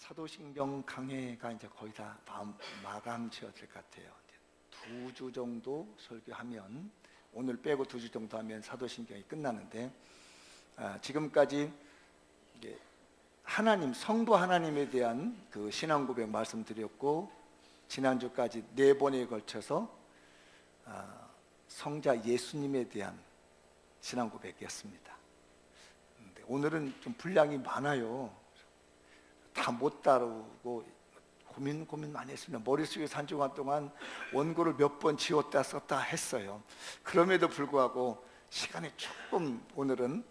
사도신경 강해가 이제 거의 다 마감 지어질 것 같아요. 2주 정도 설교하면, 오늘 빼고 2주 정도 하면 사도신경이 끝나는데, 지금까지 이게 하나님, 성부 하나님에 대한 그 신앙 고백 말씀드렸고, 지난주까지 4번에 걸쳐서 성자 예수님에 대한 신앙 고백이었습니다. 오늘은 좀 분량이 많아요. 다 못 다루고 고민 많이 했습니다. 머릿속에서 한 주간 동안 원고를 몇 번 지웠다 썼다 했어요. 그럼에도 불구하고 시간이 조금 오늘은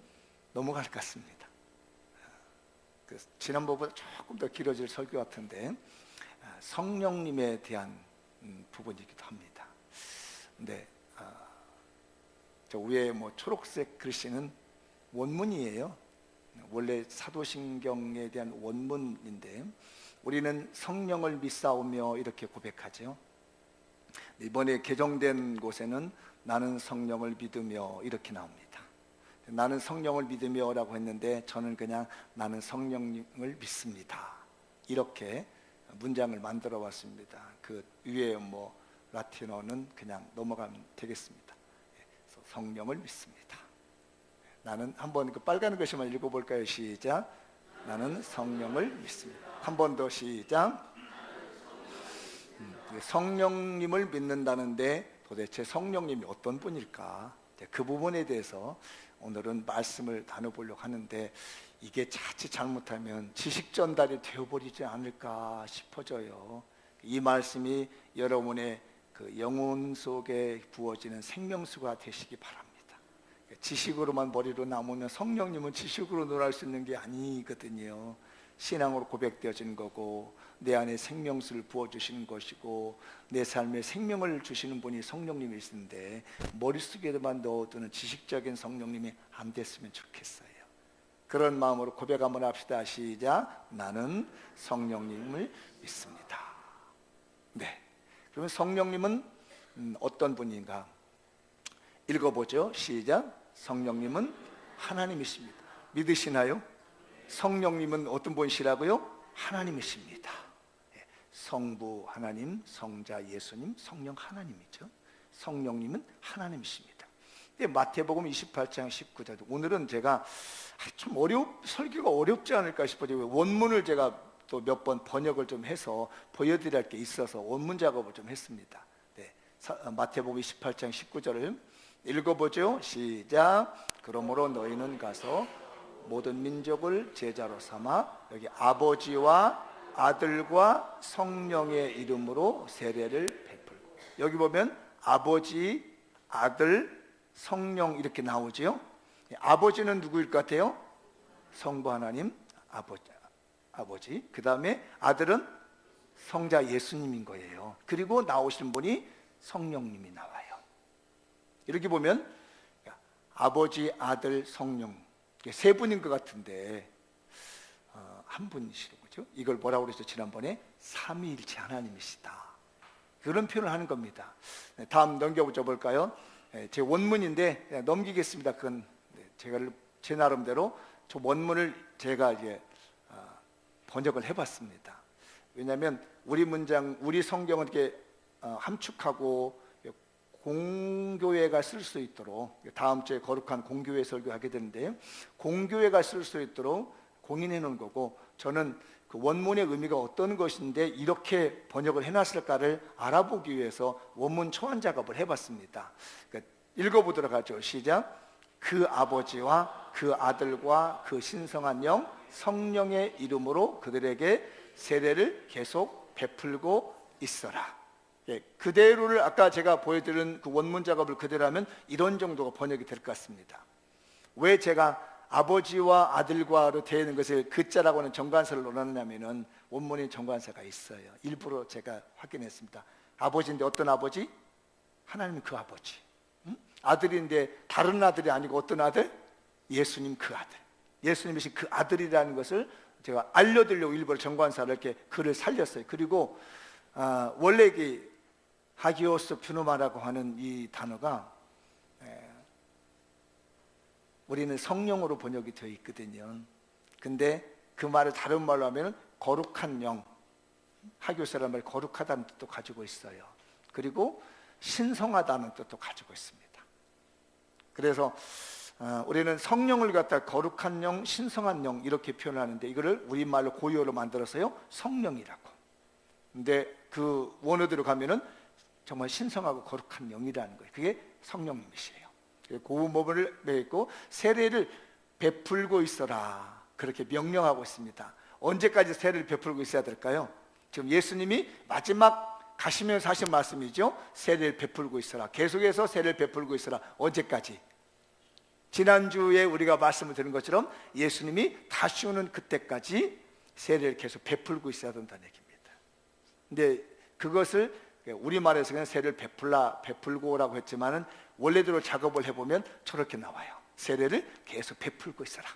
넘어갈 것 같습니다. 지난번보다 조금 더 길어질 설교 같은데, 성령님에 대한 부분이기도 합니다. 근데 저 위에 초록색 글씨는 원문이에요. 원래 사도신경에 대한 원문인데, 우리는 성령을 믿사오며 이렇게 고백하죠. 이번에 개정된 곳에는 나는 성령을 믿으며 이렇게 나옵니다. 나는 성령을 믿으며라고 했는데, 저는 그냥 나는 성령님을 믿습니다, 이렇게 문장을 만들어 왔습니다. 그 위에 라틴어는 그냥 넘어가면 되겠습니다. 그래서 성령을 믿습니다. 나는 한번 그 빨간 글씨만 읽어볼까요? 시작. 나는 성령을 믿습니다. 한 번 더 시작. 성령님을 믿는다는데 도대체 성령님이 어떤 분일까? 그 부분에 대해서 오늘은 말씀을 나눠보려고 하는데, 이게 자칫 잘못하면 지식 전달이 되어버리지 않을까 싶어져요. 이 말씀이 여러분의 그 영혼 속에 부어지는 생명수가 되시기 바랍니다. 지식으로만 머리로 남으면 성령님은 지식으로 놀할 수 있는 게 아니거든요. 신앙으로 고백되어지는 거고, 내 안에 생명수를 부어주시는 것이고, 내 삶에 생명을 주시는 분이 성령님이신데, 머릿속에만 넣어두는 지식적인 성령님이 안 됐으면 좋겠어요. 그런 마음으로 고백 한번 합시다. 시작. 나는 성령님을 믿습니다. 네. 그러면 성령님은 어떤 분인가? 읽어보죠. 시작. 성령님은 하나님이십니다. 믿으시나요? 성령님은 어떤 분이시라고요? 하나님이십니다. 성부 하나님, 성자 예수님, 성령 하나님이죠. 성령님은 하나님이십니다. 마태복음 28장 19절, 오늘은 제가 좀 설교가 어렵지 않을까 싶어요. 원문을 제가 또 몇 번 번역을 좀 해서 보여드릴 게 있어서 원문 작업을 좀 했습니다. 네. 마태복음 28장 19절을 읽어보죠. 시작. 그러므로 너희는 가서 모든 민족을 제자로 삼아, 여기 아버지와 아들과 성령의 이름으로 세례를 베풀고, 여기 보면 아버지, 아들, 성령 이렇게 나오죠. 아버지는 누구일 것 같아요? 성부 하나님, 아버지. 그 다음에 아들은 성자 예수님인 거예요. 그리고 나오신 분이 성령님이 나와요. 이렇게 보면 아버지, 아들, 성령, 세 분인 것 같은데 한 분이시는 거죠. 이걸 뭐라고 그랬죠? 지난번에 삼위일체 하나님이시다, 그런 표현을 하는 겁니다. 다음 넘겨보자 볼까요? 제 원문인데 넘기겠습니다. 그건 제가 제 나름대로 저 원문을 제가 이제 번역을 해봤습니다. 왜냐하면 우리 문장, 우리 성경은 이렇게 함축하고 공교회가 쓸 수 있도록, 다음 주에 거룩한 공교회 설교하게 되는데, 공교회가 쓸 수 있도록 공인해 놓은 거고, 저는 그 원문의 의미가 어떤 것인데 이렇게 번역을 해놨을까를 알아보기 위해서 원문 초안 작업을 해봤습니다. 그러니까 읽어보도록 하죠. 시작. 그 아버지와 그 아들과 그 신성한 영 성령의 이름으로 그들에게 세례를 계속 베풀고 있어라. 그대로를 아까 제가 보여드린 그 원문 작업을 그대로 하면 이런 정도가 번역이 될 것 같습니다. 왜 제가 아버지와 아들과로 되어 있는 것을 그자라고 하는 정관사를 넣었냐면은 원문에 정관사가 있어요. 일부러 제가 확인했습니다. 아버지인데 어떤 아버지? 하나님은 그 아버지. 아들인데 다른 아들이 아니고 어떤 아들? 예수님 그 아들. 예수님이신 그 아들이라는 것을 제가 알려드리려고 일부러 정관사를 이렇게 글을 살렸어요. 그리고 원래 이 하기오스 퓨노마라고 하는 이 단어가 우리는 성령으로 번역이 되어 있거든요. 근데 그 말을 다른 말로 하면 거룩한 영, 하교세라는 말이 거룩하다는 뜻도 가지고 있어요. 그리고 신성하다는 뜻도 가지고 있습니다. 그래서 우리는 성령을 갖다 거룩한 영, 신성한 영 이렇게 표현하는데, 이거를 우리말로 고유어로 만들어서요 성령이라고. 근데 그 원어대로 가면은 정말 신성하고 거룩한 영이라는 거예요. 그게 성령님이시에요. 고음법을 맺고 세례를 베풀고 있어라, 그렇게 명령하고 있습니다. 언제까지 세례를 베풀고 있어야 될까요? 지금 예수님이 마지막 가시면서 하신 말씀이죠. 세례를 베풀고 있어라, 계속해서 세례를 베풀고 있어라. 언제까지? 지난주에 우리가 말씀을 드린 것처럼 예수님이 다시 오는 그때까지 세례를 계속 베풀고 있어야 된다는 얘기입니다. 근데 그것을 우리말에서 그냥 세례를 베풀고라고 했지만은 원래대로 작업을 해보면 저렇게 나와요. 세례를 계속 베풀고 있어라.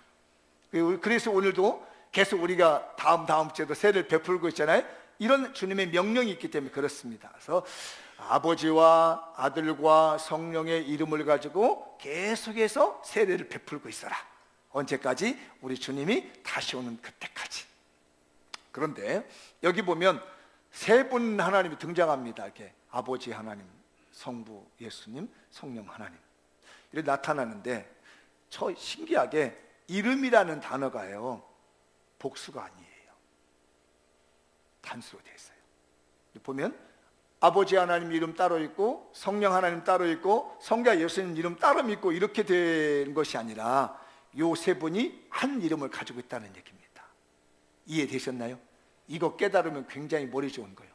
그래서 오늘도 계속 우리가 다음 주에도 세례를 베풀고 있잖아요. 이런 주님의 명령이 있기 때문에 그렇습니다. 그래서 아버지와 아들과 성령의 이름을 가지고 계속해서 세례를 베풀고 있어라. 언제까지? 우리 주님이 다시 오는 그때까지. 그런데 여기 보면 세 분 하나님이 등장합니다. 이렇게 아버지 하나님, 성부 예수님, 성령 하나님 이렇게 나타나는데, 저 신기하게 이름이라는 단어가요 복수가 아니에요. 단수로 되어 있어요. 보면 아버지 하나님 이름 따로 있고, 성령 하나님 따로 있고, 성자 예수님 이름 따로 있고, 이렇게 된 것이 아니라 요 세 분이 한 이름을 가지고 있다는 얘기입니다. 이해되셨나요? 이거 깨달으면 굉장히 머리 좋은 거예요.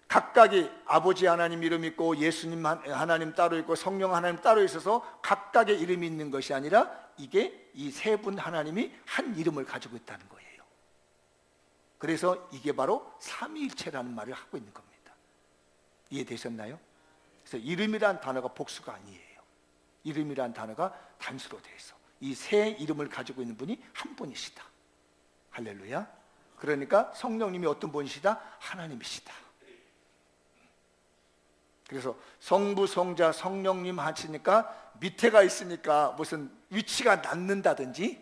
각각이 아버지 하나님 이름 있고, 예수님 하나님 따로 있고, 성령 하나님 따로 있어서 각각의 이름이 있는 것이 아니라 이게 이 세 분 하나님이 한 이름을 가지고 있다는 거예요. 그래서 이게 바로 삼위일체라는 말을 하고 있는 겁니다. 이해되셨나요? 그래서 이름이란 단어가 복수가 아니에요. 이름이란 단어가 단수로 되어 있어. 이 세 이름을 가지고 있는 분이 한 분이시다. 할렐루야. 그러니까 성령님이 어떤 분이시다? 하나님이시다. 그래서 성부, 성자, 성령님 하시니까 밑에가 있으니까 무슨 위치가 낮는다든지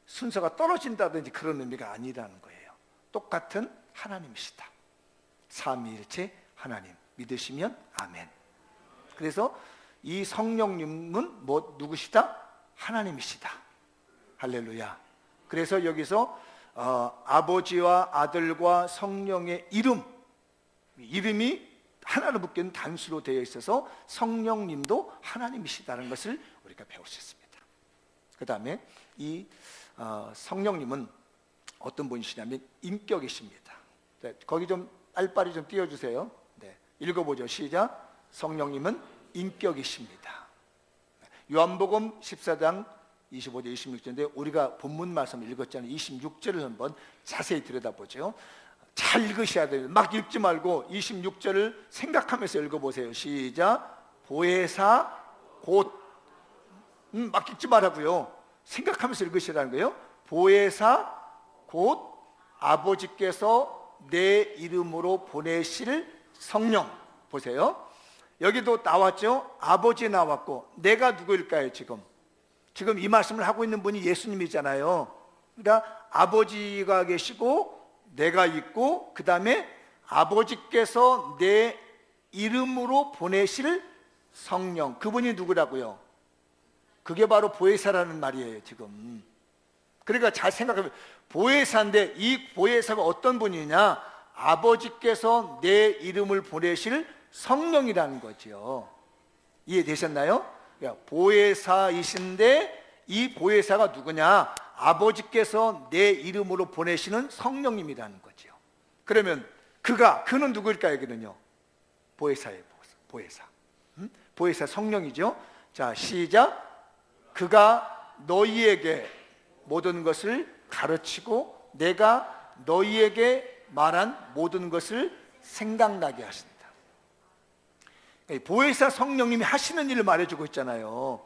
순서가 떨어진다든지 그런 의미가 아니라는 거예요. 똑같은 하나님이시다. 삼위일체 하나님 믿으시면 아멘. 그래서 이 성령님은 누구시다? 하나님이시다. 할렐루야. 그래서 여기서 아버지와 아들과 성령의 이름이 하나로 묶인 단수로 되어 있어서 성령님도 하나님이시다는 것을 우리가 배울 수 있습니다. 그 다음에 이 성령님은 어떤 분이시냐면 인격이십니다. 네, 거기 좀 빨리빨리 좀 띄워주세요. 네, 읽어보죠. 시작. 성령님은 인격이십니다. 요한복음 14장 25절 26절인데 우리가 본문 말씀 읽었잖아요. 26절을 한번 자세히 들여다보죠. 잘 읽으셔야 돼요. 막 읽지 말고 26절을 생각하면서 읽어보세요. 시작. 보혜사 곧 막 읽지 말라고요. 생각하면서 읽으시라는 거예요. 보혜사 곧 아버지께서 내 이름으로 보내실 성령. 보세요. 여기도 나왔죠. 아버지 나왔고 내가 누구일까요? 지금 이 말씀을 하고 있는 분이 예수님이잖아요. 그러니까 아버지가 계시고 내가 있고, 그 다음에 아버지께서 내 이름으로 보내실 성령, 그분이 누구라고요? 그게 바로 보혜사라는 말이에요. 지금 그러니까 잘 생각하면 보혜사인데 이 보혜사가 어떤 분이냐? 아버지께서 내 이름을 보내실 성령이라는 거죠. 이해되셨나요? 그러니까 보혜사이신데 이 보혜사가 누구냐? 아버지께서 내 이름으로 보내시는 성령님이라는 거죠. 그러면 그는 누구일까요? 그는요, 보혜사예요. 보혜사. 보혜사 성령이죠. 자, 시작. 그가 너희에게 모든 것을 가르치고 내가 너희에게 말한 모든 것을 생각나게 하신다. 보혜사 성령님이 하시는 일을 말해주고 있잖아요.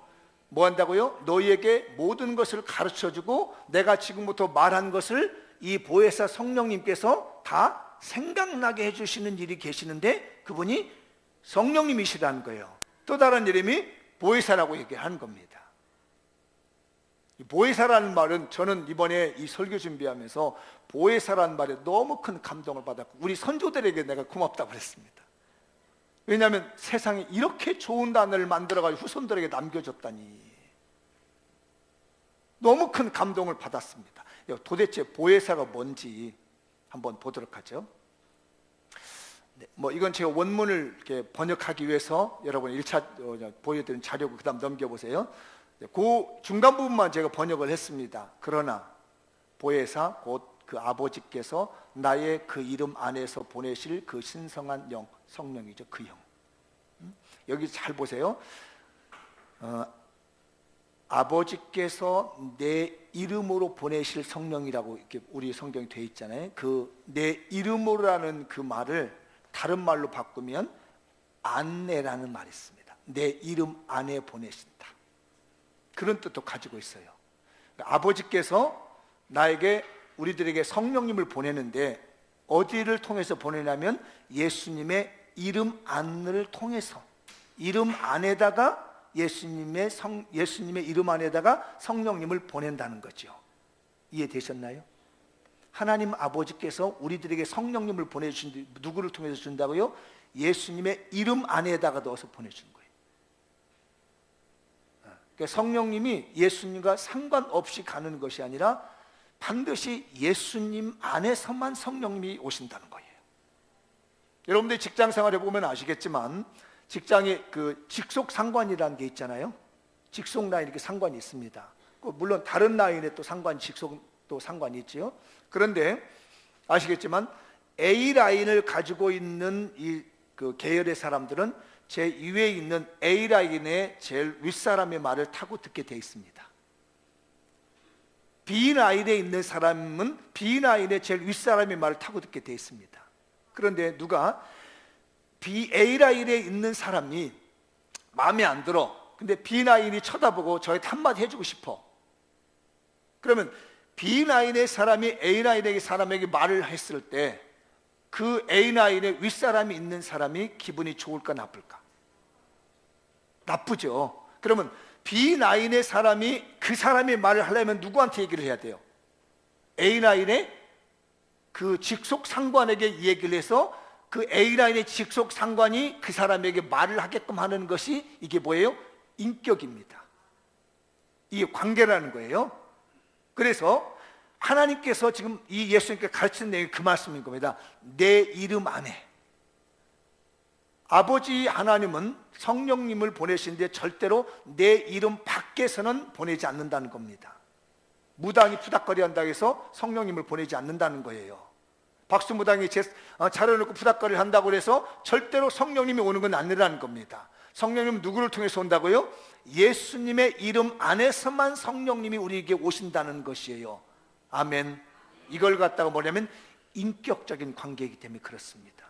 뭐 한다고요? 너희에게 모든 것을 가르쳐주고 내가 지금부터 말한 것을 이 보혜사 성령님께서 다 생각나게 해주시는 일이 계시는데 그분이 성령님이시라는 거예요. 또 다른 이름이 보혜사라고 얘기하는 겁니다. 이 보혜사라는 말은 저는 이번에 이 설교 준비하면서 보혜사라는 말에 너무 큰 감동을 받았고 우리 선조들에게 내가 고맙다고 그랬습니다. 왜냐하면 세상에 이렇게 좋은 단어를 만들어가지고 후손들에게 남겨줬다니 너무 큰 감동을 받았습니다. 도대체 보혜사가 뭔지 한번 보도록 하죠. 네, 이건 제가 원문을 이렇게 번역하기 위해서 여러분 1차 보여드린 자료고 그 다음 넘겨보세요. 그 중간 부분만 제가 번역을 했습니다. 그러나 보혜사 곧 그 아버지께서 나의 그 이름 안에서 보내실 그 신성한 영, 성령이죠. 그 영. 여기 잘 보세요. 아버지께서 내 이름으로 보내실 성령이라고 이렇게 우리 성경에 되어 있잖아요. 그 내 이름으로라는 그 말을 다른 말로 바꾸면 안내라는 말이 있습니다. 내 이름 안에 보내신다. 그런 뜻도 가지고 있어요. 아버지께서 나에게 우리들에게 성령님을 보내는데 어디를 통해서 보내냐면 예수님의 이름 안을 통해서 이름 안에다가 예수님의 이름 안에다가 성령님을 보낸다는 거죠. 이해되셨나요? 하나님 아버지께서 우리들에게 성령님을 보내주신 누구를 통해서 준다고요? 예수님의 이름 안에다가 넣어서 보내주는 거예요. 그러니까 성령님이 예수님과 상관없이 가는 것이 아니라 반드시 예수님 안에서만 성령님이 오신다는 거예요. 여러분들 직장 생활 해보면 아시겠지만 직장에 그 직속 상관이라는 게 있잖아요. 직속 라인 이렇게 상관이 있습니다. 물론 다른 라인에 또 직속도 상관이 있지요. 그런데 아시겠지만 A 라인을 가지고 있는 이 그 계열의 사람들은 제 위에 있는 A 라인의 제일 윗사람의 말을 타고 듣게 돼 있습니다. B 라인에 있는 사람은 B 라인의 제일 윗사람의 말을 타고 듣게 돼 있습니다. 그런데 누가 A 라인에 있는 사람이 마음에 안 들어. 근데 B 라인이 쳐다보고 저한테 한마디 해주고 싶어. 그러면 B 라인의 사람이 A 라인의 사람에게 말을 했을 때 그 A 라인의 윗사람이 있는 사람이 기분이 좋을까 나쁠까? 나쁘죠. 그러면 B 라인의 사람이 그 사람의 말을 하려면 누구한테 얘기를 해야 돼요? A 라인의 그 직속 상관에게 이 얘기를 해서 그 A 라인의 직속 상관이 그 사람에게 말을 하게끔 하는 것이 이게 뭐예요? 인격입니다. 이게 관계라는 거예요. 그래서 하나님께서 지금 이 예수님께 가르치는 내용이 그 말씀인 겁니다. 내 이름 안에. 아버지 하나님은 성령님을 보내시는데 절대로 내 이름 밖에서는 보내지 않는다는 겁니다. 무당이 푸닥거리 한다고 해서 성령님을 보내지 않는다는 거예요. 박수 무당이 차려놓고 푸닥거리를 한다고 해서 절대로 성령님이 오는 건 아니라는 겁니다. 성령님은 누구를 통해서 온다고요? 예수님의 이름 안에서만 성령님이 우리에게 오신다는 것이에요. 아멘. 이걸 갖다가 뭐냐면 인격적인 관계이기 때문에 그렇습니다.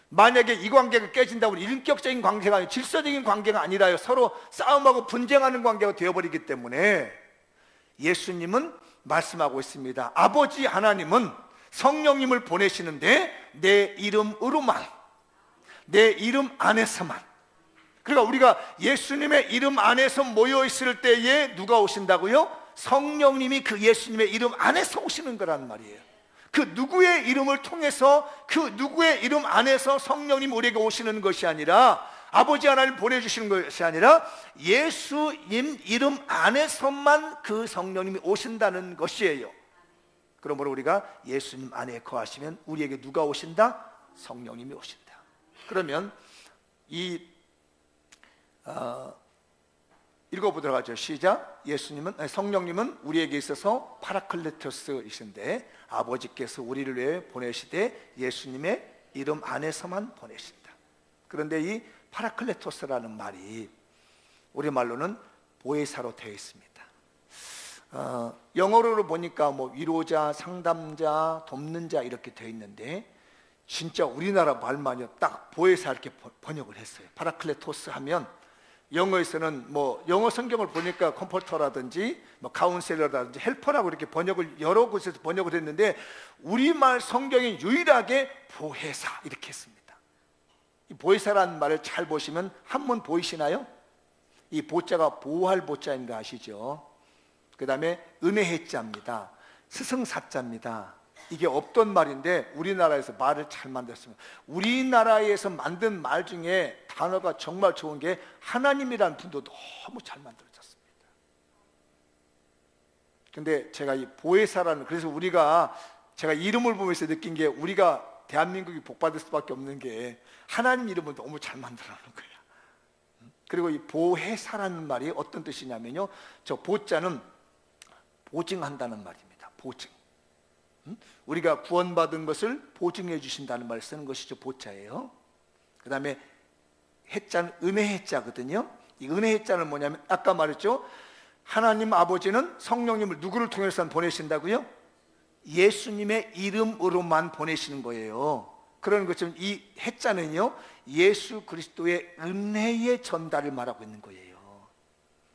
만약에 이 관계가 깨진다고 인격적인 관계가 아니라 질서적인 관계가 아니라요 서로 싸움하고 분쟁하는 관계가 되어버리기 때문에 예수님은 말씀하고 있습니다. 아버지 하나님은 성령님을 보내시는데 내 이름으로만, 내 이름 안에서만. 그러니까 우리가 예수님의 이름 안에서 모여 있을 때에 누가 오신다고요? 성령님이 그 예수님의 이름 안에서 오시는 거란 말이에요. 그 누구의 이름을 통해서 그 누구의 이름 안에서 성령님 우리에게 오시는 것이 아니라 아버지 하나님 보내주시는 것이 아니라 예수님 이름 안에서만 그 성령님이 오신다는 것이에요. 그러므로 우리가 예수님 안에 거하시면 우리에게 누가 오신다? 성령님이 오신다. 그러면 이 읽어보도록 하죠. 시작. 성령님은 우리에게 있어서 파라클레토스이신데 아버지께서 우리를 위해 보내시되 예수님의 이름 안에서만 보내신다. 그런데 이 파라클레토스라는 말이 우리말로는 보혜사로 되어 있습니다. 영어로 보니까 뭐 위로자, 상담자, 돕는 자 이렇게 되어 있는데 진짜 우리나라 말만요 딱 보혜사 이렇게 번역을 했어요. 파라클레토스 하면 영어에서는 뭐 영어 성경을 보니까 컴포터라든지 뭐 카운셀러라든지 헬퍼라고 이렇게 번역을 여러 곳에서 번역을 했는데 우리말 성경이 유일하게 보혜사 이렇게 했습니다. 이 보혜사라는 말을 잘 보시면 한문 보이시나요? 이 보자가 보호할 보자인 거 아시죠? 그 다음에 은혜의 자입니다. 스승사자입니다. 이게 없던 말인데 우리나라에서 말을 잘 만들었습니다. 우리나라에서 만든 말 중에 단어가 정말 좋은 게 하나님이라는 분도 너무 잘 만들어졌습니다. 근데 제가 이 보혜사라는, 그래서 제가 이름을 보면서 느낀 게, 우리가 대한민국이 복받을 수밖에 없는 게 하나님 이름을 너무 잘 만들어 놓은 거예요. 그리고 이 보혜사라는 말이 어떤 뜻이냐면요, 저 보자는 보증한다는 말입니다. 보증. 우리가 구원받은 것을 보증해 주신다는 말을 쓰는 것이죠. 보자예요. 그 다음에 해자는 은혜의 자거든요. 이 은혜의 자는 뭐냐면, 아까 말했죠, 하나님 아버지는 성령님을 누구를 통해서 보내신다고요? 예수님의 이름으로만 보내시는 거예요. 그런 것처럼 이 해자는요, 예수 그리스도의 은혜의 전달을 말하고 있는 거예요.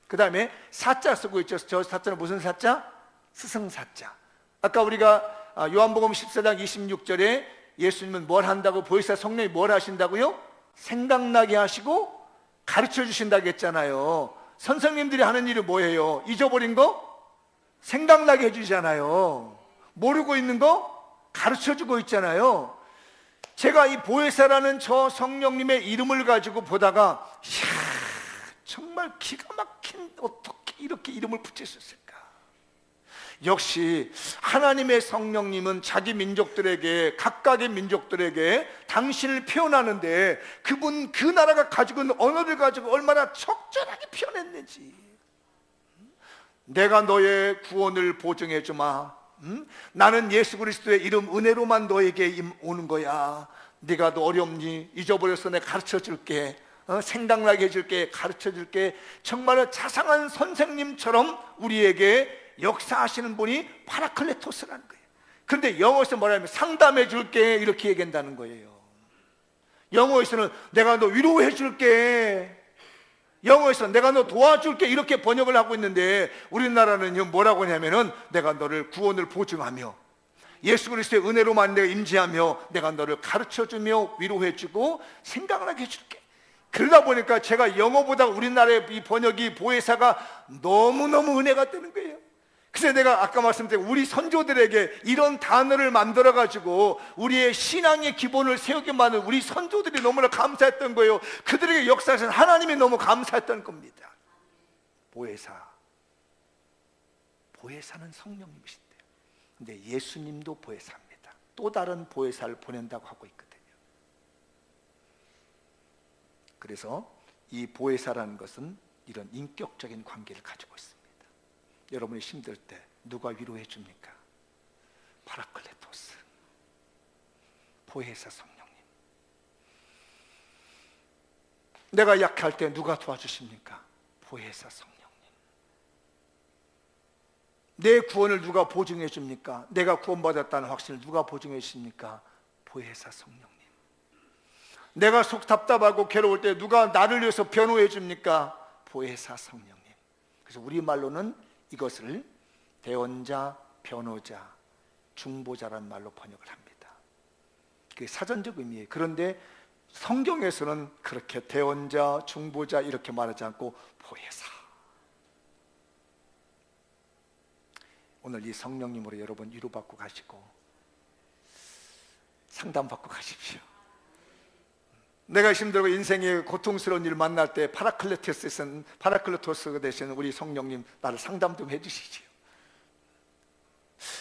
그 다음에 사자 쓰고 있죠. 저 사자는 무슨 사자? 스승사자. 아까 우리가 요한복음 14장 26절에 예수님은 뭘 한다고, 보혜사 성령이 뭘 하신다고요? 생각나게 하시고 가르쳐 주신다고 했잖아요. 선생님들이 하는 일이 뭐예요? 잊어버린 거 생각나게 해주잖아요. 모르고 있는 거 가르쳐주고 있잖아요. 제가 이 보혜사라는 저 성령님의 이름을 가지고 보다가, 이야, 정말 기가 막힌, 어떻게 이렇게 이름을 붙일 수 있을까? 역시 하나님의 성령님은 자기 민족들에게, 각각의 민족들에게 당신을 표현하는데, 그분 그 나라가 가지고 있는 언어를 가지고 얼마나 적절하게 표현했는지. 내가 너의 구원을 보증해 주마. 나는 예수 그리스도의 이름 은혜로만 너에게 오는 거야. 네가 너 어렵니? 잊어버렸어. 내가 가르쳐 줄게. 생각나게 해줄게. 가르쳐 줄게. 정말 자상한 선생님처럼 우리에게 역사하시는 분이 파라클레토스라는 거예요. 그런데 영어에서 뭐라면 상담해 줄게, 이렇게 얘기한다는 거예요. 영어에서는 내가 너 위로해 줄게, 영어에서 내가 너 도와줄게, 이렇게 번역을 하고 있는데, 우리나라는 뭐라고 하냐면은 내가 너를 구원을 보증하며 예수 그리스도의 은혜로만 내가 임재하며 내가 너를 가르쳐주며 위로해주고 생각나게 해줄게. 그러다 보니까 제가 영어보다 우리나라의 이 번역이, 보혜사가 너무너무 은혜가 되는 거예요. 그래서 내가 아까 말씀드린 우리 선조들에게 이런 단어를 만들어가지고 우리의 신앙의 기본을 세우게 만든 우리 선조들이 너무나 감사했던 거예요. 그들에게 역사하신 하나님이 너무 감사했던 겁니다. 보혜사는 성령님이신데, 근데 예수님도 보혜사입니다. 또 다른 보혜사를 보낸다고 하고 있거든요. 그래서 이 보혜사라는 것은 이런 인격적인 관계를 가지고 있습니다. 여러분이 힘들 때 누가 위로해 줍니까? 파라클레토스, 보혜사 성령님. 내가 약할 때 누가 도와주십니까? 보혜사 성령님. 내 구원을 누가 보증해 줍니까? 내가 구원받았다는 확신을 누가 보증해 주십니까? 보혜사 성령님. 내가 속 답답하고 괴로울 때 누가 나를 위해서 변호해 줍니까? 보혜사 성령님. 그래서 우리말로는 이것을 대언자, 변호자, 중보자라는 말로 번역을 합니다. 그게 사전적 의미예요. 그런데 성경에서는 그렇게 대언자, 중보자 이렇게 말하지 않고 보혜사. 오늘 이 성령님으로 여러분 위로받고 가시고 상담받고 가십시오. 내가 힘들고 인생의 고통스러운 일을 만날 때 파라클레토스가 되시는 우리 성령님, 나를 상담 좀 해주시지요.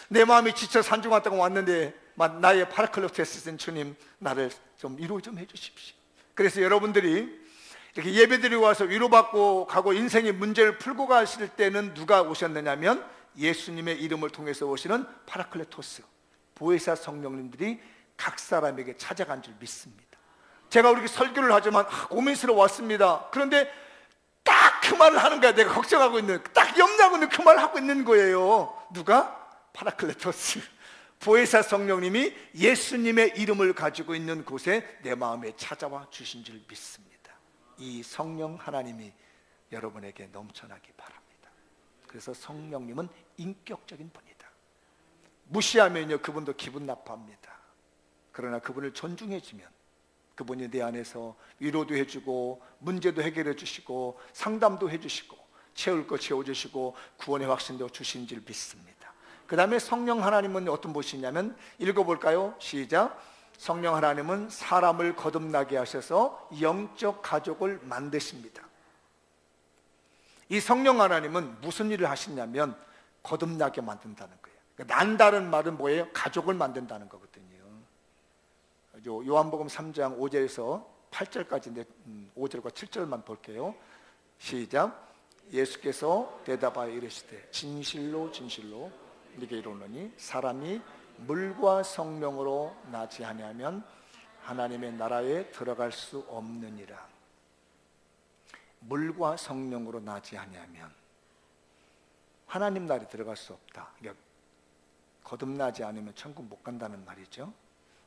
내 마음이 지쳐 산중한 동안 왔는데 나의 파라클레토스인 주님, 나를 좀 위로 좀 해주십시오. 그래서 여러분들이 이렇게 예배드리고 와서 위로받고 가고 인생의 문제를 풀고 가실 때는 누가 오셨느냐면 예수님의 이름을 통해서 오시는 파라클레토스, 보혜사 성령님들이 각 사람에게 찾아간 줄 믿습니다. 제가 이렇게 설교를 하지만 고민스러워 왔습니다. 그런데 딱 그 말을 하는 거야. 내가 걱정하고 있는, 딱 염려하고 있는 그 말을 하고 있는 거예요. 누가? 파라클레토스, 보혜사 성령님이 예수님의 이름을 가지고 있는 곳에 내 마음에 찾아와 주신 줄 믿습니다. 이 성령 하나님이 여러분에게 넘쳐나기 바랍니다. 그래서 성령님은 인격적인 분이다. 무시하면요, 그분도 기분 나빠합니다. 그러나 그분을 존중해주면 그분이 내 안에서 위로도 해주고 문제도 해결해 주시고 상담도 해주시고 채울 거 채워주시고 구원의 확신도 주신 줄 믿습니다. 그 다음에 성령 하나님은 어떤 분이시냐면, 읽어볼까요? 시작. 성령 하나님은 사람을 거듭나게 하셔서 영적 가족을 만드십니다. 이 성령 하나님은 무슨 일을 하시냐면 거듭나게 만든다는 거예요. 그러니까 난다는 말은 뭐예요? 가족을 만든다는 거거든요. 요한복음 3장 5절에서 8절까지인데 5절과 7절만 볼게요. 시작. 예수께서 대답하여 이르시되 진실로 진실로 네게 이르노니 사람이 물과 성령으로 나지 아니하면 하나님의 나라에 들어갈 수 없느니라. 물과 성령으로 나지 아니하면 하나님 나라에 들어갈 수 없다. 그러니까 거듭나지 않으면 천국 못 간다는 말이죠.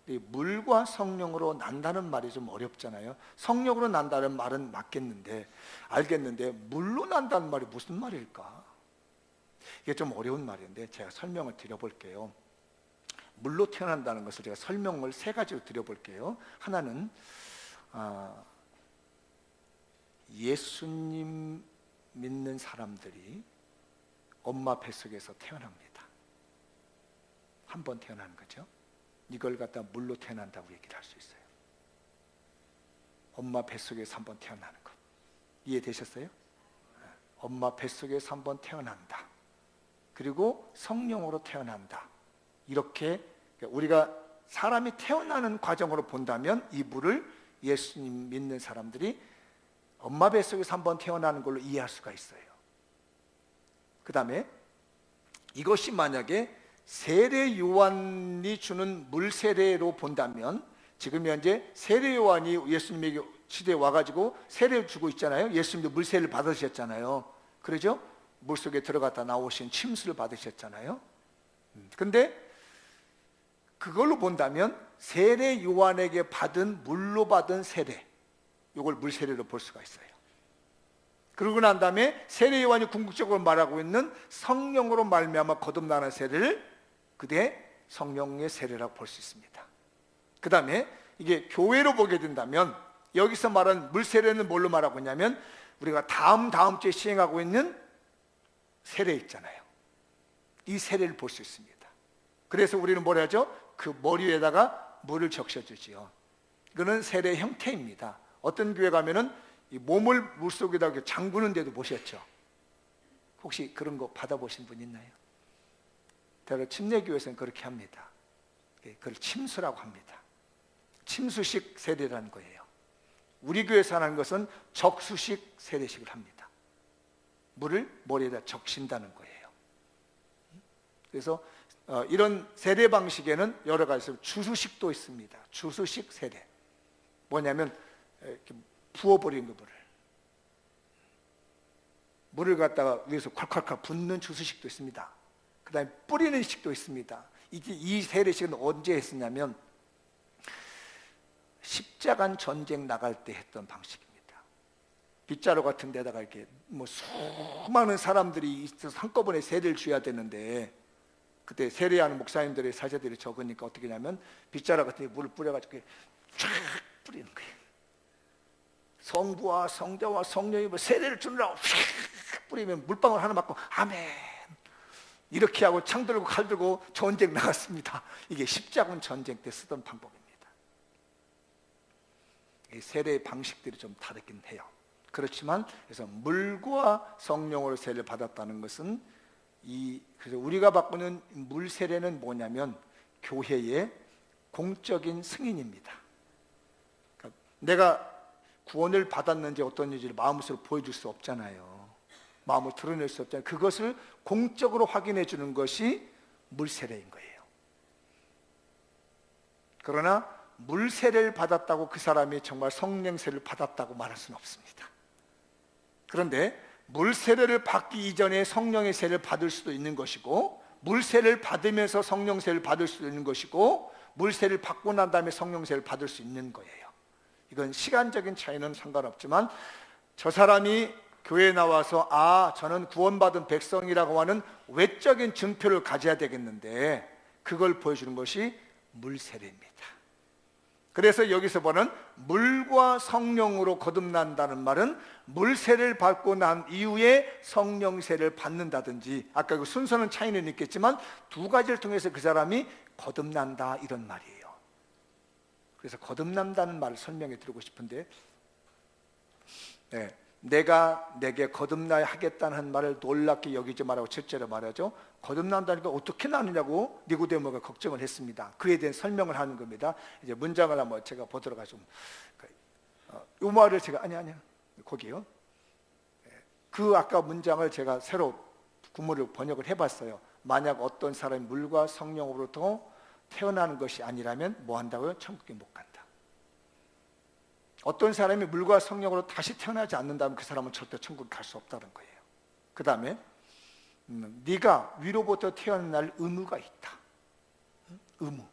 이 물과 성령으로 난다는 말이 좀 어렵잖아요. 성령으로 난다는 말은 맞겠는데, 알겠는데 물로 난다는 말이 무슨 말일까? 이게 좀 어려운 말인데 제가 설명을 드려볼게요. 물로 태어난다는 것을 제가 설명을 세 가지로 드려볼게요. 하나는 예수님 믿는 사람들이 엄마 뱃속에서 태어납니다. 한 번 태어나는 거죠. 이걸 갖다 물로 태어난다고 얘기를 할 수 있어요. 엄마 뱃속에서 한 번 태어나는 것 이해되셨어요? 엄마 뱃속에서 한 번 태어난다. 그리고 성령으로 태어난다. 이렇게 우리가 사람이 태어나는 과정으로 본다면 이 물을 예수님 믿는 사람들이 엄마 뱃속에서 한 번 태어나는 걸로 이해할 수가 있어요. 그 다음에 이것이 만약에 세례 요한이 주는 물 세례로 본다면, 지금 현재 세례 요한이 예수님에게 시대에 와가지고 세례를 주고 있잖아요. 예수님도 물 세례를 받으셨잖아요. 그러죠? 물속에 들어갔다 나오신 침수를 받으셨잖아요. 근데 그걸로 본다면 세례 요한에게 받은 물로 받은 세례, 이걸 물 세례로 볼 수가 있어요. 그러고 난 다음에 세례 요한이 궁극적으로 말하고 있는 성령으로 말미암아 거듭나는 세례를 그대 성령의 세례라고 볼 수 있습니다. 그 다음에 이게 교회로 보게 된다면 여기서 말하는 물 세례는 뭘로 말하고 있냐면 우리가 다음 주에 시행하고 있는 세례 있잖아요. 이 세례를 볼 수 있습니다. 그래서 우리는 뭘 하죠? 그 머리 위에다가 물을 적셔주지요. 이거는 세례의 형태입니다. 어떤 교회 가면은 이 몸을 물속에다 잠그는 데도 보셨죠? 혹시 그런 거 받아보신 분 있나요? 대로 침례교회에서는 그렇게 합니다. 그걸 침수라고 합니다. 침수식 세례라는 거예요. 우리 교회에서 하는 것은 적수식 세례식을 합니다. 물을 머리에다 적신다는 거예요. 그래서 이런 세례 방식에는 여러 가지 주수식도 있습니다. 주수식 세례. 뭐냐면 이렇게 부어버리는 거, 물을 갖다가 위에서 콸콸콸 붓는 주수식도 있습니다. 그 다음에 뿌리는 식도 있습니다. 이 세례식은 언제 했었냐면 십자가 전쟁 나갈 때 했던 방식입니다. 빗자루 같은 데다가 이렇게 수많은 사람들이 있어서 한꺼번에 세례를 줘야 되는데, 그때 세례하는 목사님들의 사제들이 적으니까 어떻게 하냐면 빗자루 같은 데 물을 뿌려가지고 쫙 뿌리는 거예요. 성부와 성자와 성령이 세례를 주느라고 휙 뿌리면 물방울 하나 맞고 아멘 이렇게 하고 창 들고 칼 들고 전쟁 나갔습니다. 이게 십자군 전쟁 때 쓰던 방법입니다. 이 세례의 방식들이 좀 다르긴 해요. 그렇지만 그래서 물과 성령으로 세례를 받았다는 것은 그래서 우리가 받고 있는 물 세례는 뭐냐면 교회의 공적인 승인입니다. 그러니까 내가 구원을 받았는지 어떤지를 마음으로 보여줄 수 없잖아요. 마음을 드러낼 수 없잖아요. 그것을 공적으로 확인해 주는 것이 물세례인 거예요. 그러나 물세례를 받았다고 그 사람이 정말 성령세례를 받았다고 말할 수는 없습니다. 그런데 물세례를 받기 이전에 성령의 세례를 받을 수도 있는 것이고, 물세례를 받으면서 성령세례를 받을 수도 있는 것이고, 물세례를 받고 난 다음에 성령세례를 받을 수 있는 거예요. 이건 시간적인 차이는 상관없지만 저 사람이 교회에 나와서 저는 구원받은 백성이라고 하는 외적인 증표를 가져야 되겠는데 그걸 보여주는 것이 물세례입니다. 그래서 여기서 보는 물과 성령으로 거듭난다는 말은 물세를 받고 난 이후에 성령세를 받는다든지, 아까 그 순서는 차이는 있겠지만 두 가지를 통해서 그 사람이 거듭난다, 이런 말이에요. 그래서 거듭난다는 말을 설명해 드리고 싶은데, 내가 내게 거듭나야 하겠다는 말을 놀랍게 여기지 말라고 7절에 말하죠. 거듭난다니까 어떻게 나느냐고 니고데모가 걱정을 했습니다. 그에 대한 설명을 하는 겁니다. 이제 문장을 한번 제가 보도록 하죠. 이 말을 제가 아니 거기요. 그 아까 문장을 제가 새로 구문을 번역을 해봤어요. 만약 어떤 사람이 물과 성령으로부터 태어나는 것이 아니라면 뭐 한다고요? 천국에 못 간다. 어떤 사람이 물과 성령으로 다시 태어나지 않는다면 그 사람은 절대 천국에 갈 수 없다는 거예요. 그 다음에 네가 위로부터 태어날 의무가 있다. 의무.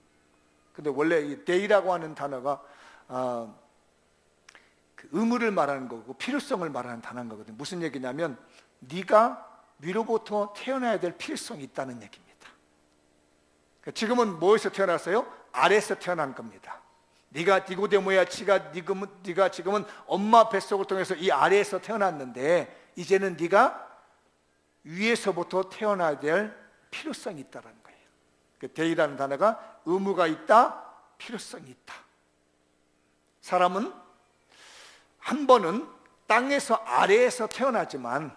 근데 원래 이 데이라고 하는 단어가 그 의무를 말하는 거고 필요성을 말하는 단어인 거거든요. 무슨 얘기냐면 네가 위로부터 태어나야 될 필요성이 있다는 얘기입니다. 그러니까 지금은 뭐에서 태어났어요? 아래에서 태어난 겁니다. 네가 니고데모야, 네가 지금은 엄마 뱃속을 통해서 이 아래에서 태어났는데 이제는 네가 위에서부터 태어나야 될 필요성이 있다는 거예요. 그 데이라는 단어가 의무가 있다, 필요성이 있다. 사람은 한 번은 땅에서 아래에서 태어나지만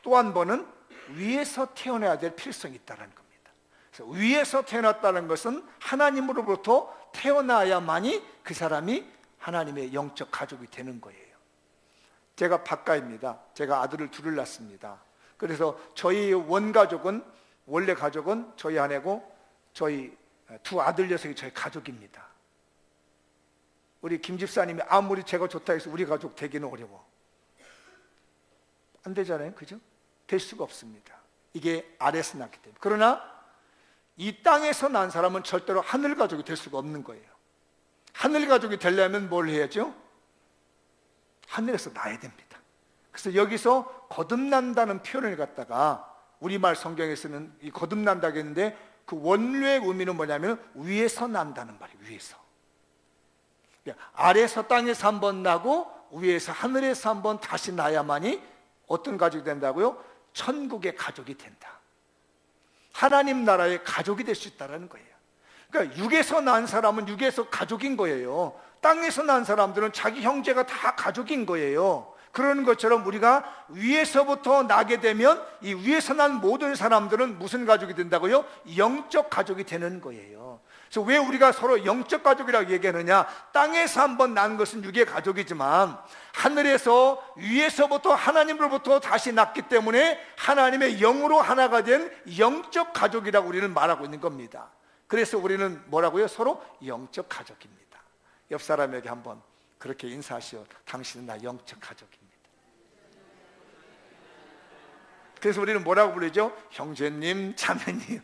또 한 번은 위에서 태어나야 될 필요성이 있다는 겁니다. 그래서 위에서 태어났다는 것은 하나님으로부터 태어나야만이 그 사람이 하나님의 영적 가족이 되는 거예요. 제가 박가입니다. 제가 아들을 둘을 낳습니다. 그래서 저희 원가족은, 원래 가족은 저희 아내고 저희 두 아들 녀석이 저희 가족입니다. 우리 김 집사님이 아무리 제가 좋다 해서 우리 가족 되기는 어려워. 안 되잖아요, 그죠? 될 수가 없습니다. 이게 아래에서 났기 때문에. 그러나 이 땅에서 난 사람은 절대로 하늘 가족이 될 수가 없는 거예요. 하늘 가족이 되려면 뭘 해야죠? 하늘에서 나야 됩니다. 그래서 여기서 거듭난다는 표현을 갖다가 우리말 성경에서는 이 거듭난다고 했는데 그 원래의 의미는 뭐냐면 위에서 난다는 말이에요. 위에서. 아래에서 땅에서 한번 나고 위에서 하늘에서 한번 다시 나야만이 어떤 가족이 된다고요? 천국의 가족이 된다. 하나님 나라의 가족이 될 수 있다는 거예요. 그러니까 육에서 난 사람은 육에서 가족인 거예요. 땅에서 난 사람들은 자기 형제가 다 가족인 거예요. 그러는 것처럼 우리가 위에서부터 나게 되면 이 위에서 난 모든 사람들은 무슨 가족이 된다고요? 영적 가족이 되는 거예요. 그래서 왜 우리가 서로 영적 가족이라고 얘기하느냐? 땅에서 한번 난 것은 육의 가족이지만 하늘에서 위에서부터 하나님으로부터 다시 났기 때문에 하나님의 영으로 하나가 된 영적 가족이라고 우리는 말하고 있는 겁니다. 그래서 우리는 뭐라고요? 서로 영적 가족입니다. 옆 사람에게 한번 그렇게 인사하시오. 당신은 나 영적 가족입니다. 그래서 우리는 뭐라고 부르죠? 형제님, 자매님.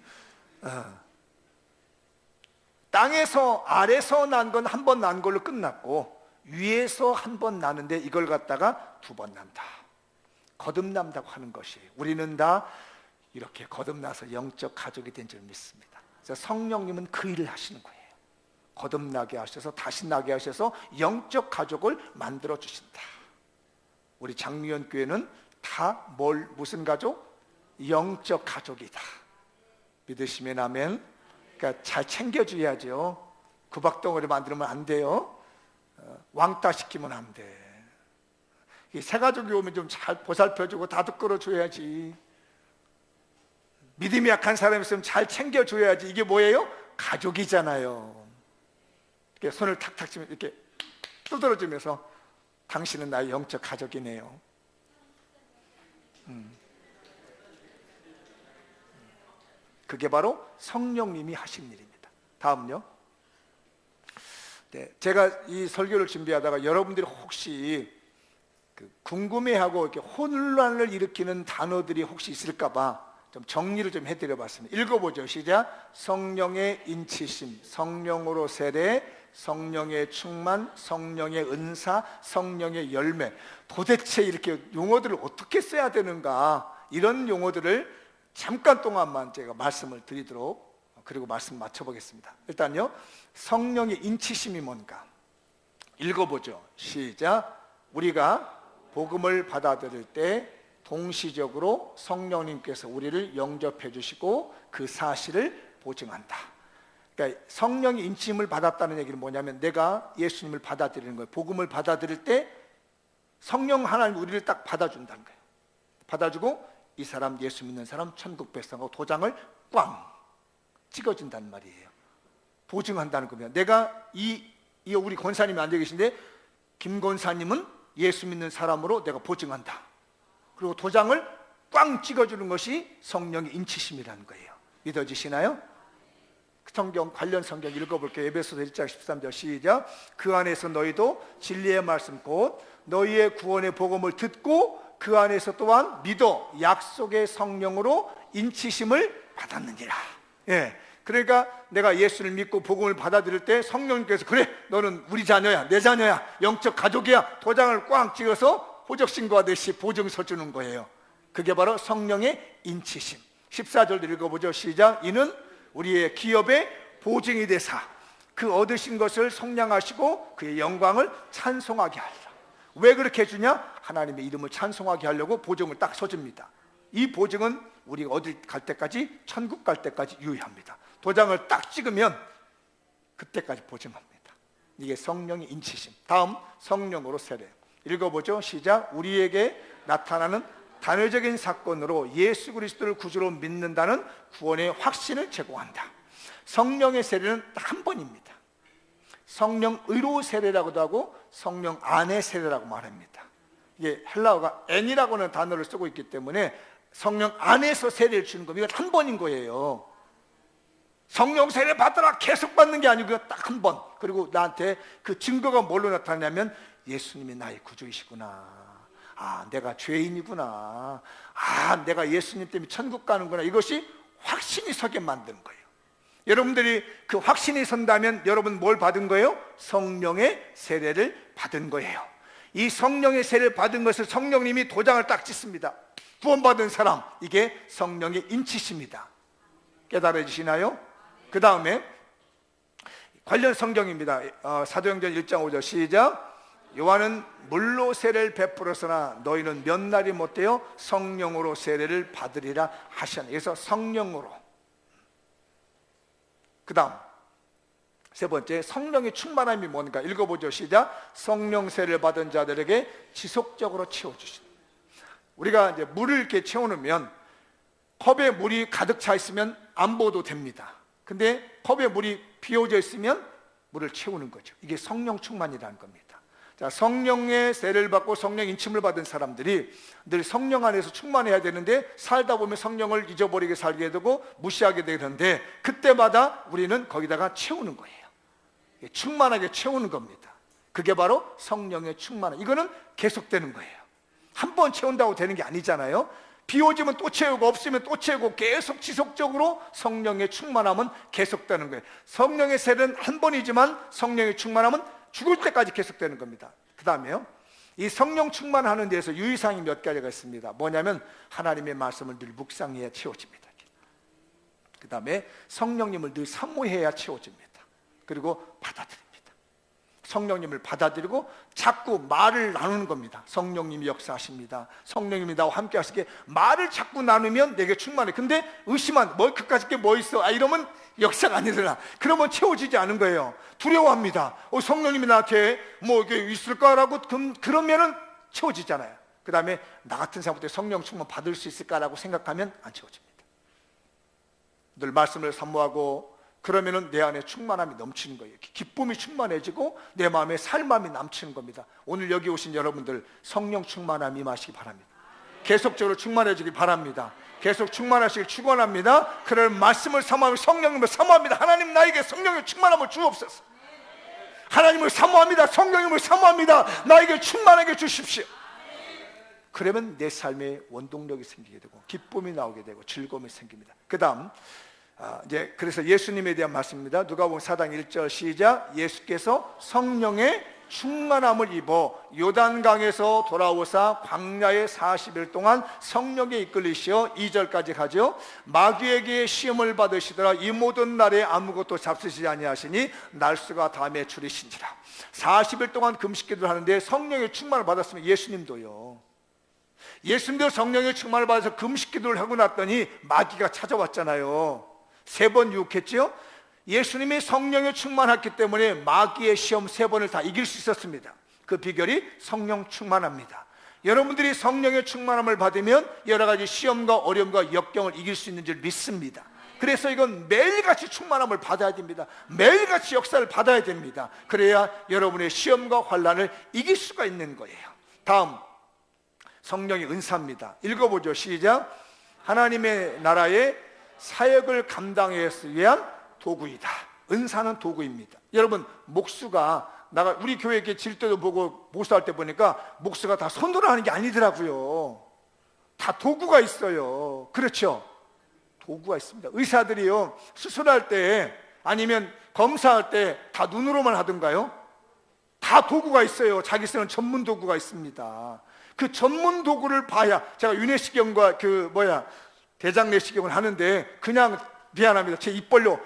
땅에서 아래서 난 건 한 번 난 걸로 끝났고 위에서 한 번 나는데 이걸 갖다가 두 번 난다. 거듭난다고 하는 것이에요. 우리는 다 이렇게 거듭나서 영적 가족이 된 줄 믿습니다. 그래서 성령님은 그 일을 하시는 거예요. 거듭나게 하셔서 다시 나게 하셔서 영적 가족을 만들어 주신다. 우리 장미연 교회는 다 무슨 가족? 영적 가족이다. 믿으시면 아멘. 그러니까 잘 챙겨줘야죠. 구박덩어리 만들면 안 돼요. 왕따 시키면 안 돼. 새 가족이 오면 좀 잘 보살펴주고 다독거려 줘야지. 믿음이 약한 사람이 있으면 잘 챙겨줘야지. 이게 뭐예요? 가족이잖아요. 이렇게 손을 탁탁 치면 이렇게 두드러주면서 당신은 나의 영적 가족이네요. 그게 바로 성령님이 하신 일입니다. 다음요. 네, 제가 이 설교를 준비하다가 여러분들이 혹시 궁금해하고 이렇게 혼란을 일으키는 단어들이 혹시 있을까봐 좀 정리를 좀 해드려봤습니다. 읽어보죠. 시작. 성령의 인치심, 성령으로 세례, 성령의 충만, 성령의 은사, 성령의 열매. 도대체 이렇게 용어들을 어떻게 써야 되는가, 이런 용어들을 잠깐 동안만 제가 말씀을 드리도록 그리고 말씀 맞춰보겠습니다. 일단요, 성령의 인치심이 뭔가 읽어보죠. 시작. 우리가 복음을 받아들일 때 동시적으로 성령님께서 우리를 영접해 주시고 그 사실을 보증한다. 그러니까 성령의 인침을 받았다는 얘기는 뭐냐면 내가 예수님을 받아들이는 거예요. 복음을 받아들일 때 성령 하나님 우리를 딱 받아준다는 거예요. 받아주고 이 사람 예수 믿는 사람 천국 백성하고 도장을 꽝 찍어준다는 말이에요. 보증한다는 겁니다. 내가 우리 권사님이 앉아 계신데 김 권사님은 예수 믿는 사람으로 내가 보증한다. 그리고 도장을 꽝 찍어주는 것이 성령의 인치심이라는 거예요. 믿어지시나요? 성경 관련 성경 읽어볼게요. 에베소서 1장 13절 시작. 그 안에서 너희도 진리의 말씀 곧 너희의 구원의 복음을 듣고 그 안에서 또한 믿어 약속의 성령으로 인치심을 받았느니라. 예, 그러니까 내가 예수를 믿고 복음을 받아들일 때 성령님께서 그래 너는 우리 자녀야 내 자녀야 영적 가족이야 도장을 꽝 찍어서 호적 신고하듯이 보증서 주는 거예요. 그게 바로 성령의 인치심. 14절도 읽어보죠. 시작. 이는 우리의 기업의 보증이 되사 그 얻으신 것을 속량하시고 그의 영광을 찬송하게 하리라. 왜 그렇게 해주냐? 하나님의 이름을 찬송하게 하려고 보증을 딱 써줍니다. 이 보증은 우리가 어디 갈 때까지 천국 갈 때까지 유효합니다. 도장을 딱 찍으면 그때까지 보증합니다. 이게 성령의 인치심. 다음 성령으로 세례 읽어보죠. 시작. 우리에게 나타나는 단회적인 사건으로 예수 그리스도를 구주로 믿는다는 구원의 확신을 제공한다. 성령의 세례는 딱 한 번입니다. 성령 의로 세례라고도 하고 성령 안의 세례라고 말합니다. 이게 헬라어가 N이라고는 단어를 쓰고 있기 때문에 성령 안에서 세례를 주는 겁니다. 한 번인 거예요. 성령 세례 받더라 계속 받는 게 아니고 딱 한 번. 그리고 나한테 그 증거가 뭘로 나타나냐면 예수님이 나의 구주이시구나. 아, 내가 죄인이구나. 아, 내가 예수님 때문에 천국 가는구나. 이것이 확신이 서게 만드는 거예요. 여러분들이 그 확신이 선다면 여러분 뭘 받은 거예요? 성령의 세례를 받은 거예요. 이 성령의 세례를 받은 것을 성령님이 도장을 딱 찍습니다. 구원받은 사람, 이게 성령의 인치십니다. 깨달아지시나요? 그 다음에 관련 성경입니다. 사도행전 1장 5절 시작. 요한은 물로 세례를 베풀었으나 너희는 몇 날이 못되어 성령으로 세례를 받으리라 하셨네. 그래서 성령으로. 그 다음 세 번째 성령의 충만함이 뭔가 읽어보죠. 시작. 성령 세례를 받은 자들에게 지속적으로 채워주신. 우리가 이제 물을 이렇게 채워놓으면 컵에 물이 가득 차 있으면 안 부어도 됩니다. 근데 컵에 물이 비워져 있으면 물을 채우는 거죠. 이게 성령 충만이라는 겁니다. 자, 성령의 세례를 받고 성령 인침을 받은 사람들이 늘 성령 안에서 충만해야 되는데 살다 보면 성령을 잊어버리게 살게 되고 무시하게 되는데 그때마다 우리는 거기다가 채우는 거예요. 충만하게 채우는 겁니다. 그게 바로 성령의 충만함. 이거는 계속되는 거예요. 한 번 채운다고 되는 게 아니잖아요. 비 오지면 또 채우고 없으면 또 채우고 계속 지속적으로 성령의 충만함은 계속되는 거예요. 성령의 세례는 한 번이지만 성령의 충만함은 죽을 때까지 계속되는 겁니다. 그 다음에요, 이 성령 충만하는 데에서 유의사항이 몇 가지가 있습니다. 뭐냐면 하나님의 말씀을 늘 묵상해야 채워집니다. 그 다음에 성령님을 늘 사모해야 채워집니다. 그리고 받아들입니다. 성령님을 받아들이고 자꾸 말을 나누는 겁니다. 성령님이 역사하십니다. 성령님이 나와 함께 하시게 말을 자꾸 나누면 내게 충만해. 근데 의심한 그까짓 게 뭐 있어? 이러면 역사가 안 일어나. 그러면 채워지지 않은 거예요. 두려워합니다. 성령님이 나한테 이게 있을까라고 그러면은 채워지잖아요. 그 다음에 나 같은 사람부터 성령 충만 받을 수 있을까라고 생각하면 안 채워집니다. 늘 말씀을 사모하고 그러면은 내 안에 충만함이 넘치는 거예요. 기쁨이 충만해지고 내 마음에 살맘이 넘치는 겁니다. 오늘 여기 오신 여러분들 성령 충만함이 임하시기 바랍니다. 계속적으로 충만해지기 바랍니다. 계속 충만하시길 축원합니다. 그럴 말씀을 사모하며 성령님을 사모합니다. 하나님 나에게 성령의 충만함을 주옵소서. 하나님을 사모합니다. 성령님을 사모합니다. 나에게 충만하게 주십시오. 그러면 내 삶에 원동력이 생기게 되고 기쁨이 나오게 되고 즐거움이 생깁니다. 그 다음 그래서 예수님에 대한 말씀입니다. 누가복음 4장 1절 시작. 예수께서 성령의 충만함을 입어 요단강에서 돌아오사 광야에 40일 동안 성령에 이끌리시어 2절까지 가죠. 마귀에게 시험을 받으시더라. 이 모든 날에 아무것도 잡수시지 아니하시니 날수가 다 매출이신지라. 40일 동안 금식 기도를 하는데 성령의 충만을 받았으면 예수님도 성령의 충만을 받아서 금식 기도를 하고 났더니 마귀가 찾아왔잖아요. 3번 유혹했죠. 예수님이 성령에 충만했기 때문에 마귀의 시험 3번을 다 이길 수 있었습니다. 그 비결이 성령 충만합니다. 여러분들이 성령의 충만함을 받으면 여러 가지 시험과 어려움과 역경을 이길 수 있는 줄 믿습니다. 그래서 이건 매일같이 충만함을 받아야 됩니다. 매일같이 역사를 받아야 됩니다. 그래야 여러분의 시험과 환난을 이길 수가 있는 거예요. 다음, 성령의 은사입니다. 읽어보죠. 시작. 하나님의 나라의 사역을 감당하기 위한 도구이다. 은사는 도구입니다. 여러분, 목수가 우리 교회 이렇게 질 때도 보고 목수할 때 보니까 목수가 다 손으로 하는 게 아니더라고요. 다 도구가 있어요. 그렇죠? 도구가 있습니다. 의사들이요, 수술할 때 아니면 검사할 때 다 눈으로만 하던가요? 다 도구가 있어요. 자기 쓰는 전문 도구가 있습니다. 그 전문 도구를 봐야, 제가 윤내시경과 대장 내시경을 하는데 그냥 미안합니다. 제 입벌로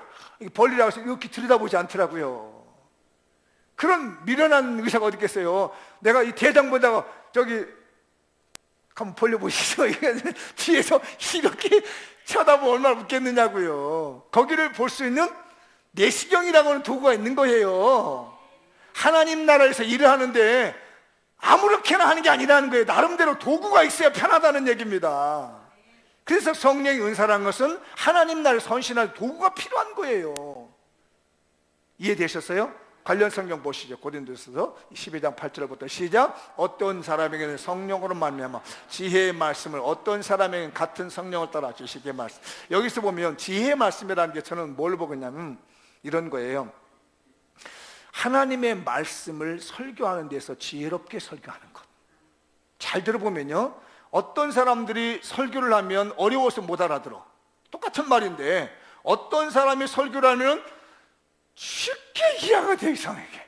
벌리라고 해서 이렇게 들여다보지 않더라고요. 그런 미련한 의사가 어디 있겠어요. 내가 이 대장 보다가 저기 한번 벌려보시죠. 뒤에서 이렇게 쳐다보면 얼마나 웃겠느냐고요. 거기를 볼 수 있는 내시경이라고 하는 도구가 있는 거예요. 하나님 나라에서 일을 하는데 아무렇게나 하는 게 아니라는 거예요. 나름대로 도구가 있어야 편하다는 얘기입니다. 그래서 성령의 은사라는 것은 하나님 나라를 선신할 도구가 필요한 거예요. 이해되셨어요? 관련 성경 보시죠. 고린도서서 12장 8절부터 시작. 어떤 사람에게는 성령으로 말미암아 지혜의 말씀을, 어떤 사람에게는 같은 성령을 따라 지식의 말씀. 여기서 보면 지혜의 말씀이라는 게 저는 뭘 보겠냐면 이런 거예요. 하나님의 말씀을 설교하는 데서 지혜롭게 설교하는 것. 잘 들어보면요, 어떤 사람들이 설교를 하면 어려워서 못 알아들어. 똑같은 말인데 어떤 사람이 설교를 하면 쉽게 이해가 돼, 이상하게.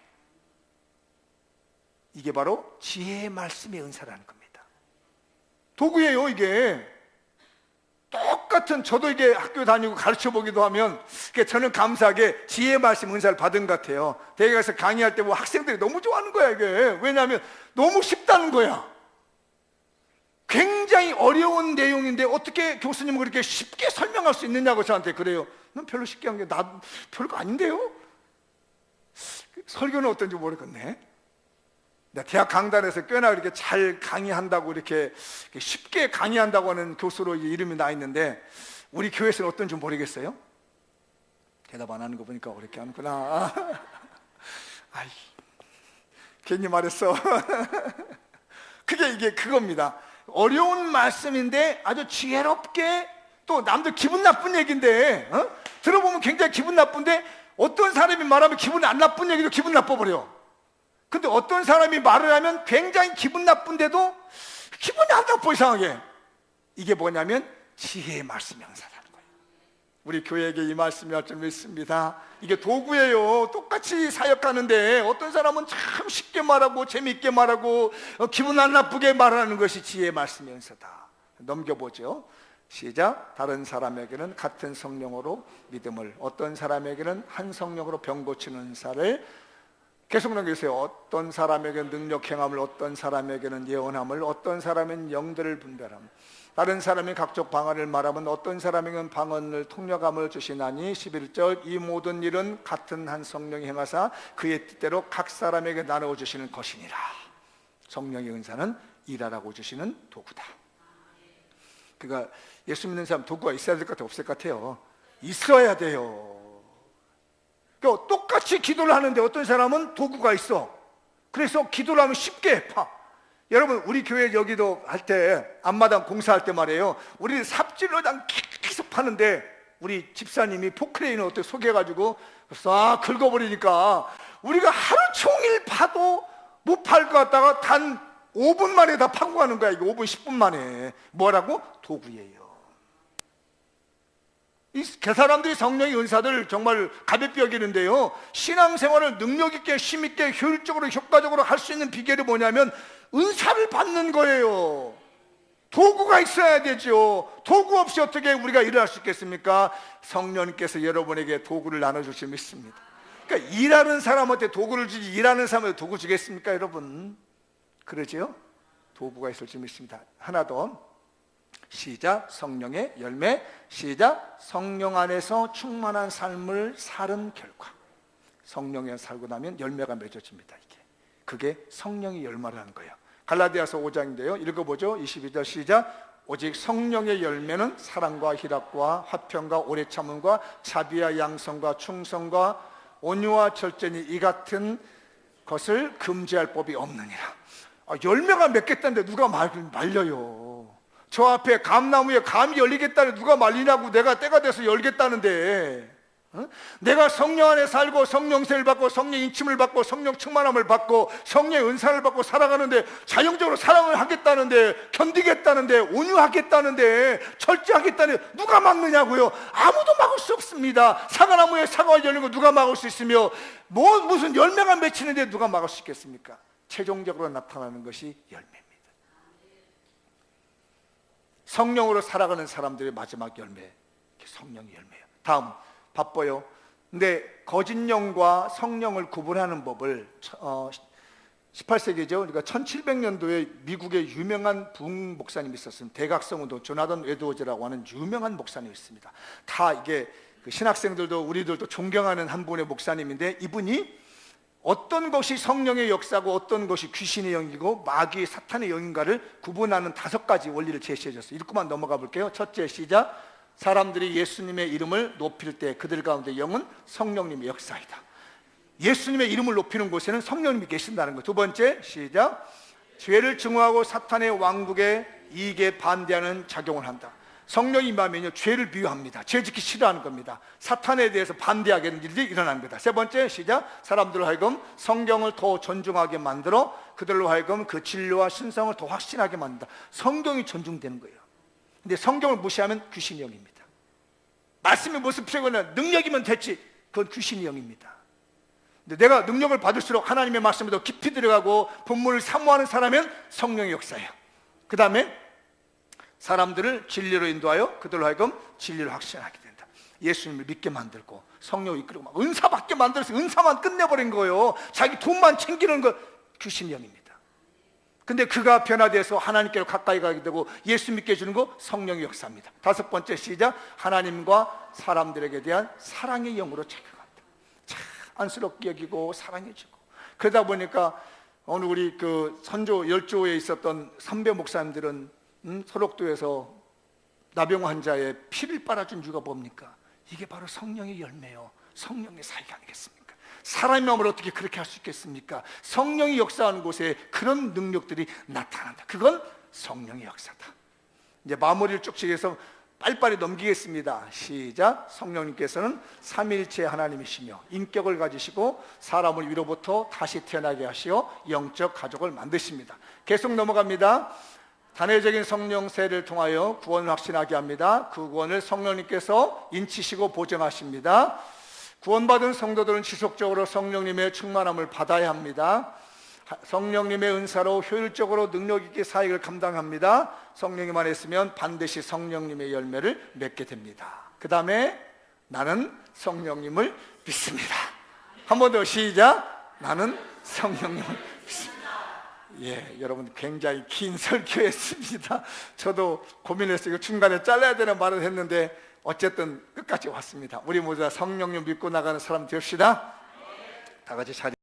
이게 바로 지혜의 말씀의 은사라는 겁니다. 도구예요, 이게. 똑같은, 저도 이게 학교 다니고 가르쳐 보기도 하면 저는 감사하게 지혜의 말씀 은사를 받은 것 같아요. 대개 가서 강의할 때 학생들이 너무 좋아하는 거야, 이게. 왜냐하면 너무 쉽다는 거야. 굉장히 어려운 내용인데 어떻게 교수님은 그렇게 쉽게 설명할 수 있느냐고 저한테 그래요. 난 별로 쉽게 한 게 나 별거 아닌데요? 설교는 어떤지 모르겠네. 내가 대학 강단에서 꽤나 이렇게 잘 강의한다고, 이렇게 쉽게 강의한다고 하는 교수로 이름이 나 있는데 우리 교회에서는 어떤지 모르겠어요? 대답 안 하는 거 보니까 어렵게 하는구나. 아이, 괜히 말했어. 이게 그겁니다. 어려운 말씀인데 아주 지혜롭게, 또 남들 기분 나쁜 얘기인데 들어보면 굉장히 기분 나쁜데 어떤 사람이 말하면 기분 안 나쁜 얘기도 기분 나빠버려. 근데 어떤 사람이 말을 하면 굉장히 기분 나쁜데도 기분이 안 나빠, 이상하게. 이게 뭐냐면 지혜의 말씀의 은사라는 거예요. 우리 교회에게 이 말씀이 할 줄 믿습니다. 이게 도구예요. 똑같이 사역하는데 어떤 사람은 참 쉽게 말하고 재미있게 말하고 기분 안 나쁘게 말하는 것이 지혜의 말씀의 은사다. 넘겨보죠. 시작. 다른 사람에게는 같은 성령으로 믿음을, 어떤 사람에게는 한 성령으로 병 고치는 은사를. 계속 넘겨주세요. 어떤 사람에게는 능력 행함을, 어떤 사람에게는 예언함을, 어떤 사람은 영들을 분별함, 다른 사람이 각종 방언을 말하면 어떤 사람에게는 방언을 통역함을 주시나니. 11절. 이 모든 일은 같은 한 성령이 행하사 그의 뜻대로 각 사람에게 나누어 주시는 것이니라. 성령의 은사는 일하라고 주시는 도구다. 그러니까 예수 믿는 사람 도구가 있어야 될 것 같아요, 없을 것 같아요? 있어야 돼요. 그러니까 똑같이 기도를 하는데 어떤 사람은 도구가 있어. 그래서 기도를 하면 쉽게 파. 여러분, 우리 교회 여기도 할 때, 앞마당 공사할 때 말이에요, 우리 삽질로당 계속 파는데 우리 집사님이 포크레인을 어떻게 속여가지고 싹 긁어버리니까 우리가 하루 종일 파도 못 팔 것 같다가 단 5분 만에 다 파고 가는 거야. 이거 5분 10분 만에. 뭐라고? 도구예요. 그 사람들이 성령의 은사들 정말 가볍게 여기는데요, 신앙생활을 능력 있게, 힘 있게, 효율적으로, 효과적으로 할 수 있는 비결이 뭐냐면 은사를 받는 거예요. 도구가 있어야 되죠. 도구 없이 어떻게 우리가 일을 할 수 있겠습니까? 성령님께서 여러분에게 도구를 나눠줄 줄 믿습니다. 그러니까 일하는 사람한테 도구를 주지 일하는 사람한테 도구 주겠습니까, 여러분? 그러지요? 도구가 있을 줄 믿습니다. 하나 더. 시작. 성령의 열매. 시작. 성령 안에서 충만한 삶을 사는 결과. 성령에 살고 나면 열매가 맺어집니다. 그게 성령의 열매라는 거예요. 갈라디아서 5장인데요 읽어보죠. 22절 시작. 오직 성령의 열매는 사랑과 희락과 화평과 오래 참음과 자비와 양성과 충성과 온유와 절제니 이 같은 것을 금지할 법이 없느니라. 열매가 맺겠다는데 누가 말려요? 저 앞에 감나무에 감이 열리겠다는데 누가 말리냐고. 내가 때가 돼서 열겠다는데. 내가 성령 안에 살고 성령세를 받고 성령 인침을 받고 성령 충만함을 받고 성령의 은사를 받고 살아가는데 자연적으로 사랑을 하겠다는데, 견디겠다는데, 온유하겠다는데, 절제하겠다는데 누가 막느냐고요? 아무도 막을 수 없습니다. 사과나무에 사과가 열리는 거 누가 막을 수 있으며 무슨 열매가 맺히는데 누가 막을 수 있겠습니까? 최종적으로 나타나는 것이 열매입니다. 성령으로 살아가는 사람들의 마지막 열매, 성령의 열매예요. 다음, 바빠요. 근데 거짓 영과 성령을 구분하는 법을 18세기죠. 그러니까 1700년도에 미국의 유명한 부흥 목사님이 있었습니다. 대각성우도 조나단 에드워즈라고 하는 유명한 목사님이 있습니다. 다 이게 신학생들도 우리들도 존경하는 한 분의 목사님인데, 이분이 어떤 것이 성령의 역사고 어떤 것이 귀신의 영이고 마귀의 사탄의 영인가를 구분하는 5가지 원리를 제시해 줬어요. 읽고만 넘어가 볼게요. 첫째, 시작. 사람들이 예수님의 이름을 높일 때 그들 가운데 영은 성령님의 역사이다. 예수님의 이름을 높이는 곳에는 성령님이 계신다는 거예요. 두 번째, 시작. 죄를 증오하고 사탄의 왕국의 이익에 반대하는 작용을 한다. 성령이 임하면요, 죄를 비유합니다. 죄 짓기 싫어하는 겁니다. 사탄에 대해서 반대하게 하는 일이 일어나는 거다. 세 번째, 시작. 사람들로 하여금 성경을 더 존중하게 만들어 그들로 하여금 그 진리와 신성을 더 확신하게 만든다. 성경이 존중되는 거예요. 근데 성경을 무시하면 귀신의 영입니다. 말씀의 모습 표현은 능력이면 됐지, 그건 귀신의 영입니다. 근데 내가 능력을 받을수록 하나님의 말씀에 더 깊이 들어가고 본문을 사모하는 사람은 성령의 역사예요. 그 다음에 사람들을 진리로 인도하여 그들로 하여금 진리를 확신하게 된다. 예수님을 믿게 만들고 성령을 이끌고 막 은사 받게 만들어서 은사만 끝내버린 거예요. 자기 돈만 챙기는 거, 귀신의 영입니다. 근데 그가 변화돼서 하나님께로 가까이 가게 되고 예수 믿게 해주는 거, 성령의 역사입니다. 5번째, 시작. 하나님과 사람들에게 대한 사랑의 영으로 착각한다. 참 안쓰럽게 여기고 사랑해주고. 그러다 보니까 오늘 우리 그 선조 열조에 있었던 선배 목사님들은 소록도에서 나병 환자의 피를 빨아준 이유가 뭡니까? 이게 바로 성령의 열매요, 성령의 사역 아니겠습니까? 사람의 마음을 어떻게 그렇게 할 수 있겠습니까? 성령이 역사하는 곳에 그런 능력들이 나타난다. 그건 성령의 역사다. 이제 마무리를 쭉쭉 해서 빨리빨리 넘기겠습니다. 시작. 성령님께서는 삼위일체 하나님이시며 인격을 가지시고 사람을 위로부터 다시 태어나게 하시어 영적 가족을 만드십니다. 계속 넘어갑니다. 단회적인 성령세를 통하여 구원을 확신하게 합니다. 그 구원을 성령님께서 인치시고 보증하십니다. 구원받은 성도들은 지속적으로 성령님의 충만함을 받아야 합니다. 성령님의 은사로 효율적으로 능력 있게 사역을 감당합니다. 성령님만 있으면 반드시 성령님의 열매를 맺게 됩니다. 그 다음에 나는 성령님을 믿습니다. 한 번 더 시작. 나는 성령님을 믿습니다. 예, 여러분 굉장히 긴 설교였습니다. 저도 고민했어요. 중간에 잘라야 되는 말을 했는데 어쨌든 끝까지 왔습니다. 우리 모두 다 성령님 믿고 나가는 사람 됩시다. 다 같이 자리